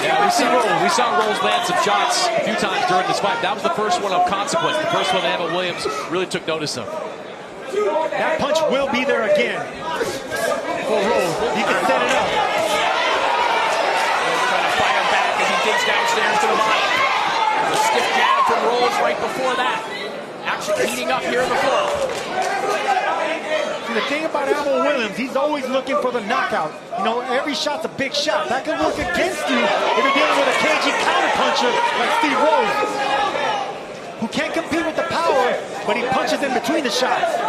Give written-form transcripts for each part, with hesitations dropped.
Yeah, we saw Rolls land some shots a few times during this fight. That was the first one of consequence. The first one that Emma Williams really took notice of. That punch will be there again for Rolls. He can set it up. Trying to fire back as he digs downstairs to the body. A stiff jab from Rolls right before that. Action heating up here in the fourth. The thing about Emma Williams, he's always looking for the knockout. You know, every shot's a big shot. That can work against you if you're dealing with a cagey counterpuncher like Steve Rolls, who can't compete with the power, but he punches in between the shots.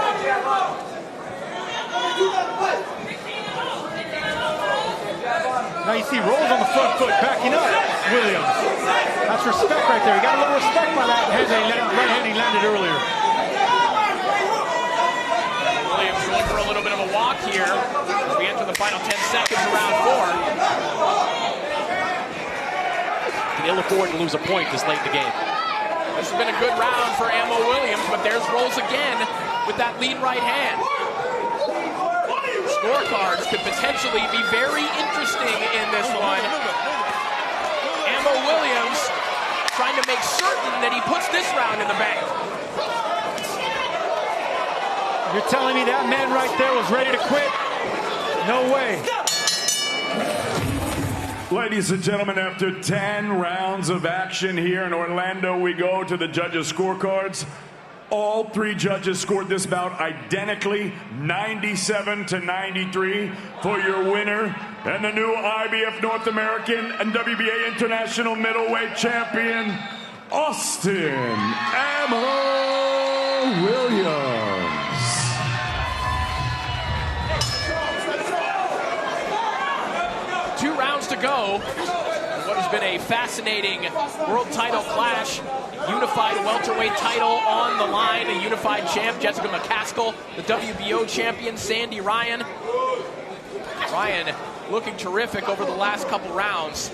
Now you see Rolls on the front foot, backing up Williams. That's respect right there. He got a little respect by that right hand he landed earlier. Williams going for a little bit of a walk here as we enter the final 10 seconds of round 4. Can ill afford to lose a point this late in the game. This has been a good round for Emma Williams, but there's Rolls again with that lead right hand. Scorecards could potentially be very interesting in this one. Emma Williams trying to make certain that he puts this round in the bank. You're telling me that man right there was ready to quit? No way. Ladies and gentlemen, after 10 rounds of action here in Orlando, we go to the judges' scorecards. All three judges scored this bout identically, 97-93, for your winner and the new IBF North American and WBA International Middleweight Champion, Austin Emma Williams. Two rounds to go. What has been a fascinating world title clash. Unified welterweight title on the line. A unified champ, Jessica McCaskill. The WBO champion, Sandy Ryan. Ryan looking terrific over the last couple rounds.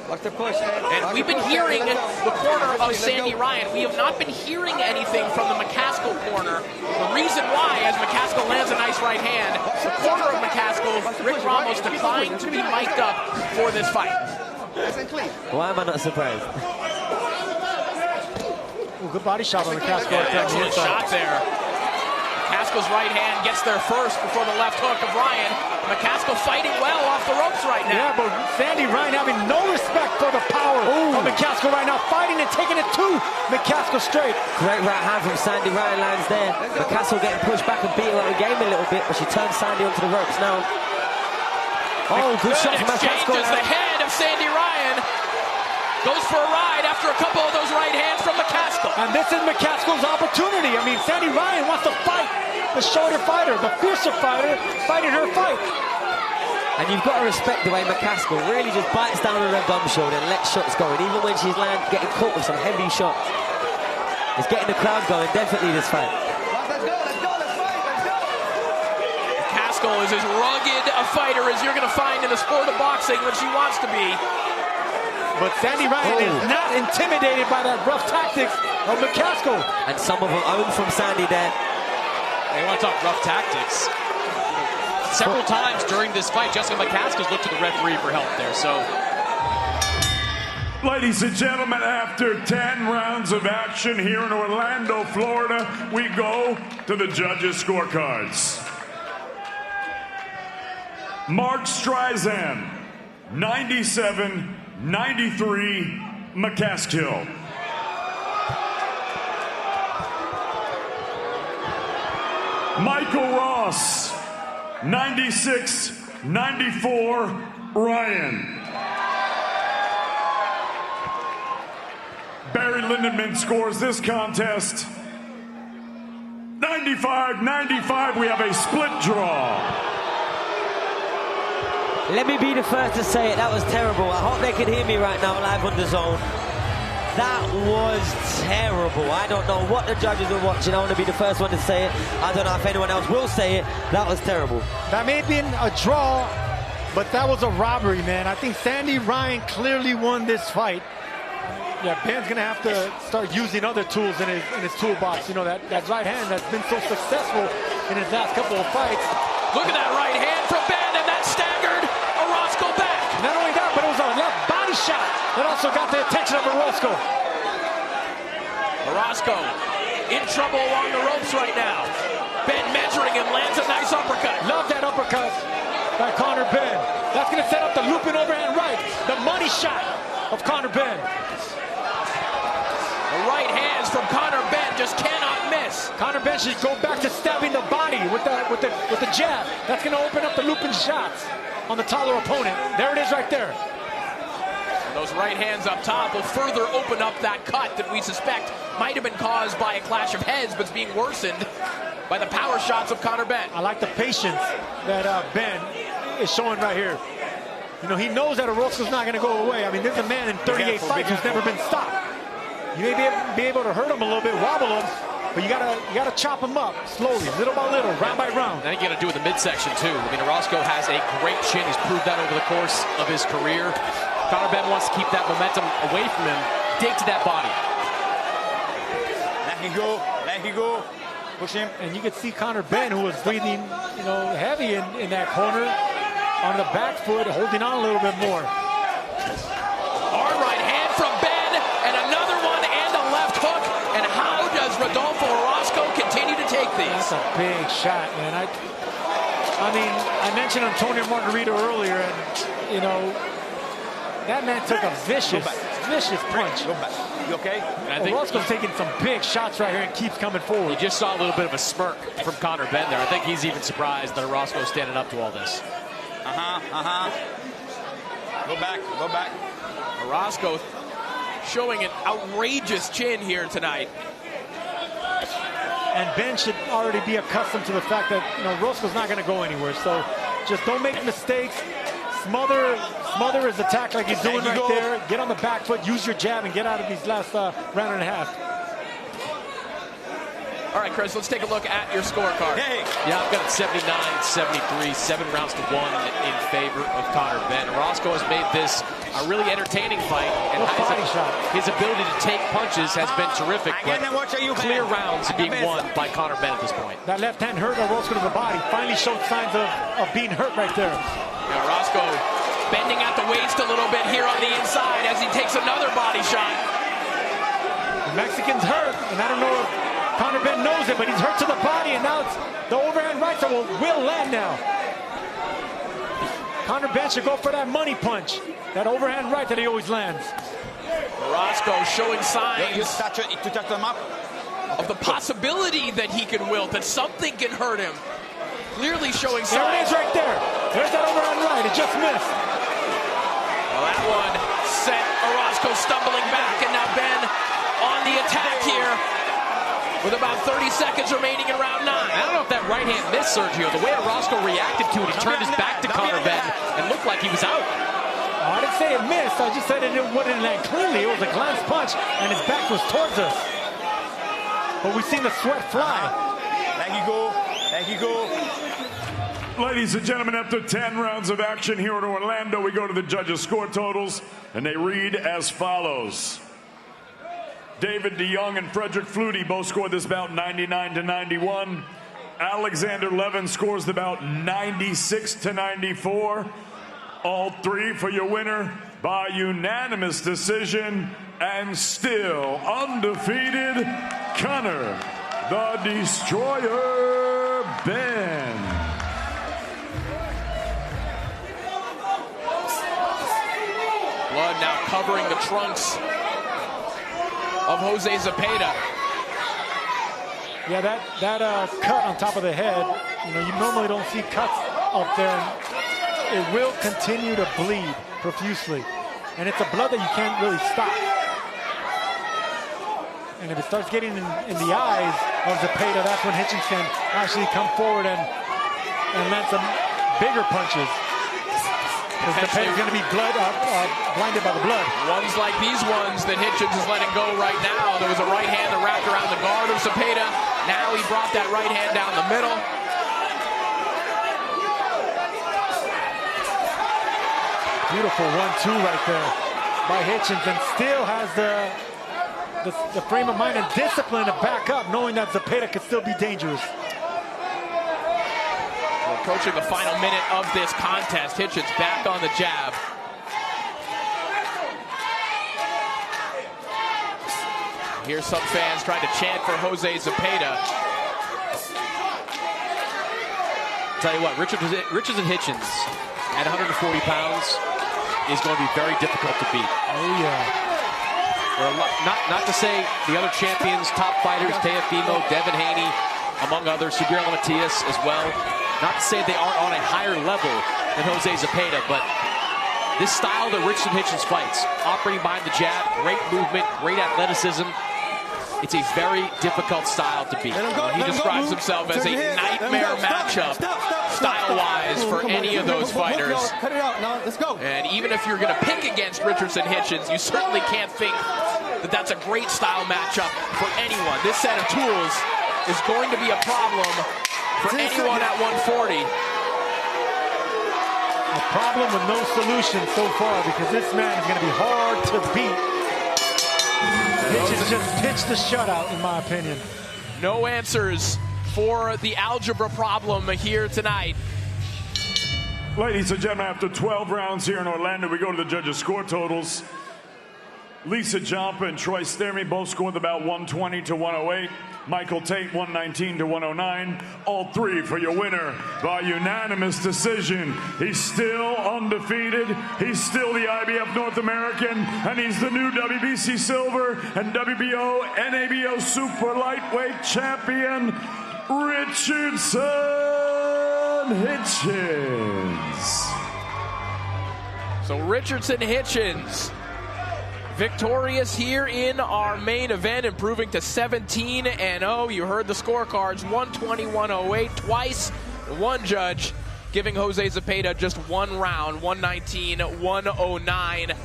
And we've been hearing the corner of Sandy Ryan. We have not been hearing anything from the McCaskill corner. The reason why, as McCaskill lands a nice right hand, the corner of McCaskill, Rick Ramos, declined to be mic'd up for this fight. Why am I not surprised? Ooh, good body shot on McCaskill. Excellent shot there. McCaskill's right hand gets there first before the left hook of Ryan. McCaskill fighting well off the ropes right now. Yeah, but Sandy Ryan having no respect for the power of McCaskill right now, fighting and taking it to McCaskill straight. Great right hand from Sandy Ryan lands there. McCaskill getting pushed back and beating out the game a little bit, but she turns Sandy onto the ropes now. Oh, good shot from McCaskill. The head of Sandy Ryan goes for a ride after a couple of those right hands from McCaskill. And this is McCaskill's opportunity. I mean, Sandy Ryan wants to fight the shorter fighter, the fiercer fighter, fighting her fight. And you've got to respect the way McCaskill really just bites down on her gum shoulder and lets shots go. And even when she's getting caught with some heavy shots, it's getting the crowd going, definitely this fight. McCaskill is as rugged a fighter as you're going to find in the sport of boxing when she wants to be. But Sandy Ryan is not intimidated by that rough tactics of McCaskill. And some of them own from Sandy there. They want to talk rough tactics. Several times during this fight, Jessica McCaskill's looked to the referee for help there. So, ladies and gentlemen, after 10 rounds of action here in Orlando, Florida, we go to the judges' scorecards. Mark Streisand, 97-93, McCaskill. Michael Ross, 96-94, Ryan. Barry Lindenman scores this contest 95-95. We have a split draw. Let me be the first to say it, that was terrible. I hope they can hear me right now live on DAZN. That was terrible. I don't know what the judges were watching. I want to be the first one to say it. I don't know if anyone else will say it. That was terrible. That may have been a draw, but that was a robbery, man. I think Sandy Ryan clearly won this fight. Yeah, Ben's going to have to start using other tools in his toolbox. You know, that right hand that's been so successful in his last couple of fights. Look at that right hand from Ben, and that staggered Orozco back. Not only that, but it was a left body shot the attention of Orozco. Orozco in trouble along the ropes right now. Ben measuring him, lands a nice uppercut. Love that uppercut by Conor Ben. That's going to set up the looping overhand right. The money shot of Conor Ben. The right hands from Conor Ben just cannot miss. Conor Ben should go back to stabbing the body with the jab. That's going to open up the looping shots on the taller opponent. There it is right there. Those right hands up top will further open up that cut that we suspect might have been caused by a clash of heads, but it's being worsened by the power shots of Conor Ben. I like the patience that Ben is showing right here. You know, he knows that Orozco's not going to go away. I mean, this is a man in 38 fights who's never been stopped. You may be able to hurt him a little bit, wobble him, but you gotta chop him up slowly, little by little, round by round. I think you got to do it in the midsection too. I mean, Orozco has a great chin. He's proved that over the course of his career. Conor Ben wants to keep that momentum away from him. Dig to that body. Let him go. Let him go. Push him. And you could see Conor Ben, who was breathing, you know, heavy in that corner, on the back foot, holding on a little bit more. Hard right hand from Ben, and another one, and a left hook. And how does Rodolfo Orozco continue to take these? That's a big shot, man. I mean, I mentioned Antonio Margarito earlier, and, you know, that man took a vicious punch. Go back. You okay? I think Orozco's taking some big shots right here and keeps coming forward. you just saw a little bit of a smirk from Conor Ben there. I think he's even surprised that Orozco's standing up to all this. Go back. Go back. Orozco showing an outrageous chin here tonight. And Ben should already be accustomed to the fact that, you know, Orozco's not going to go anywhere. So just don't make mistakes. Smother his attack like he's doing right there. Get on the back foot, use your jab, and get out of these last round and a half. All right, Chris, let's take a look at your scorecard. Hey. Yeah, I've got it 79-73, 7 rounds to 1 in favor of Conor Ben. Orozco has made this a really entertaining fight, and his ability to take punches has been terrific, but clear rounds being won by Conor Ben at this point. That left hand hurt Orozco to the body. Finally showed signs of being hurt right there. Now, Orozco bending at the waist a little bit here on the inside as he takes another body shot. The Mexican's hurt, and I don't know if Conor Ben knows it, but he's hurt to the body, and now it's the overhand right that will land now. Conor Ben should go for that money punch, that overhand right that he always lands. Orozco showing signs You touch them up. of the possibility that he can wilt, that something can hurt him. Clearly showing signs. There it is right there. There's that overhand right. It just missed. Well, that one sent Orozco stumbling back, and now Ben on the attack here with about 30 seconds remaining in round 9. I don't know if that right hand missed, Sergio. The way Orozco reacted to it, he turned his back to Conor Ben and looked like he was out. I didn't say it missed. I just said it wouldn't land cleanly. It was a glance punch, and his back was towards us. But we've seen the sweat fly. Let him go. Let him go. Ladies and gentlemen, after 10 rounds of action here in Orlando, we go to the judges' score totals, and they read as follows. David DeYoung and Frederick Flutie both scored this bout 99-91. Alexander Levin scores the bout 96-94. All three for your winner by unanimous decision, and still undefeated, Conor the Destroyer Ben. Blood now covering the trunks of Jose Zepeda. Yeah, that cut on top of the head, you know, you normally don't see cuts up there. It will continue to bleed profusely. And it's a blood that you can't really stop. And if it starts getting in the eyes of Zepeda, that's when Hitchins can actually come forward and land some bigger punches. Because Zepeda's going to be blinded by the blood. Ones like these ones that Hitchins is letting go right now. There was a right hand that wrapped around the guard of Zepeda. Now he brought that right hand down the middle. Beautiful 1-2 right there by Hitchins, and still has the frame of mind and discipline to back up, knowing that Zepeda could still be dangerous. We're approaching the final minute of this contest. Hitchins back on the jab. Here's some fans trying to chant for Jose Zepeda. Tell you what, Richards and Hitchins at 140 pounds is going to be very difficult to beat. Oh, yeah. Not to say the other champions, top fighters, Teofimo, Devin Haney, among others, Gabriel Matias as well. Not to say they aren't on a higher level than Jose Zepeda, but this style that Richard Hitchins fights, operating behind the jab, great movement, great athleticism. It's a very difficult style to beat. He describes himself as a nightmare matchup, style-wise, for any of those fighters. Cut it out. Now, let's go. And even if you're going to pick against Richardson Hitchins, you certainly can't think that that's a great style matchup for anyone. This set of tools is going to be a problem for anyone at 140. A problem with no solution so far, because this man is going to be hard to beat. Hitchins just pitched the shutout, in my opinion. No answers for the algebra problem here tonight. Ladies and gentlemen, after 12 rounds here in Orlando, we go to the judges' score totals. Lisa Jump and Troy Stermy both scored about 120 to 108. Michael Tate 119 to 109. All three for your winner by unanimous decision. He's still undefeated. He's still the IBF North American, and he's the new WBC Silver and WBO NABO Super Lightweight Champion, Richardson Hitchins. So Richardson Hitchins, victorious here in our main event, improving to 17-0. You heard the scorecards, 120-108 twice. One judge giving Jose Zepeda just one round, 119-109.